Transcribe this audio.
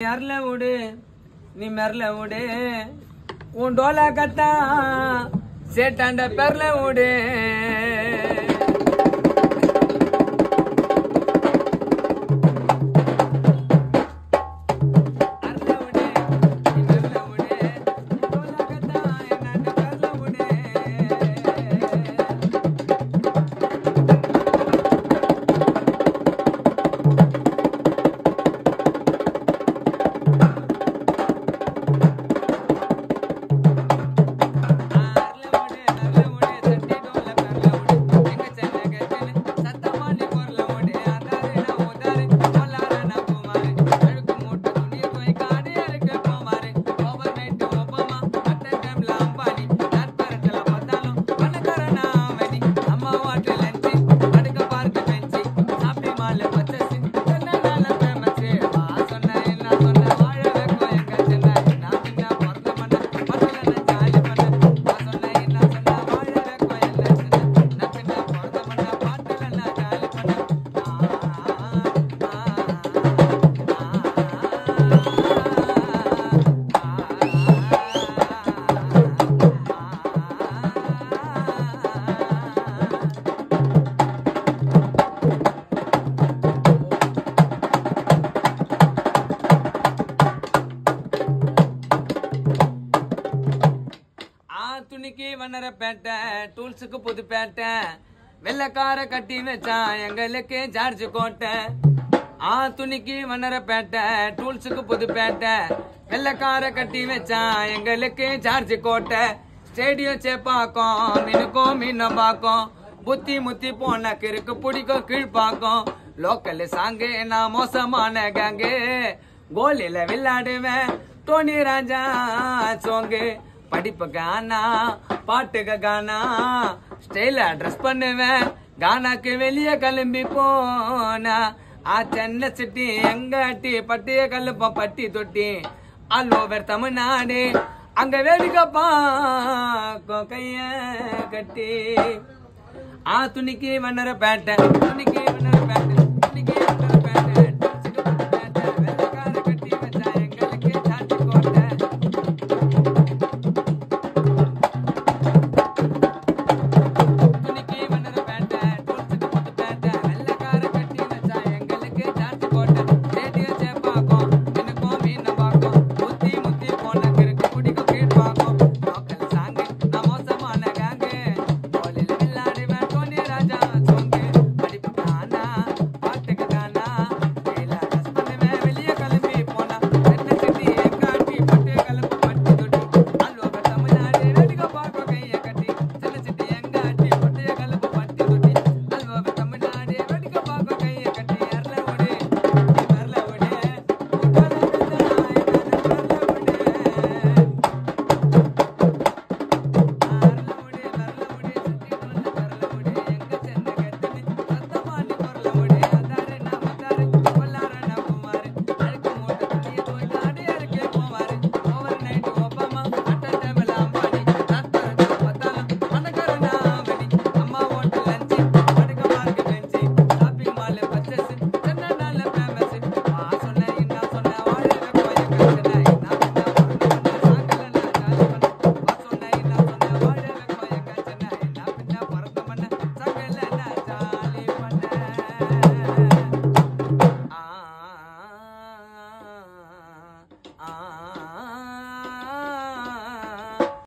यारले उड़े नी मेरले उड़े उन डोला कता सेटांड परले उड़े துணிக்கு வண்ணர பேட்டை டூல்ஸுக்கு புது பேட்டை வெள்ளக்கார கட்டி வச்சான் எங்களுக்கு ஜார்ஜ் கோட்டை துணிக்கு வண்ணர பேட்டை டூல்ஸுக்கு புது பேட்டை வெள்ளக்கார கட்டி வச்சான் எங்களுக்கு ஜார்ஜ் கோட்டை ஸ்டேடியம் சேப்பாக்கும் மீனுக்கும் மீன பாக்கும் புத்தி முத்தி போன கிறுக்கு பிடிக்கும் கீழ்பாக்கும் லோக்கல் சாங்கு நான் மோசமான கேங்கு கோலில விளையாடுவேன் டோனி ராஜா சோங்கு படிப்பு கானா பாட்டுக்கு கானா ஸ்டைலா ட்ரெஸ் பண்ணுவேன் கானாக்கு வெளியே கிளம்பி போனா சென்னை சிட்டி எங்காட்டி பட்டிய கல்லுப்ப பட்டி தொட்டி ஆல் ஓவர் தமிழ்நாடு அங்க வேடிக்கை பார்க்கும் கைய கட்டி துணிக்கு வண்ணர பேட்டை துணிக்கு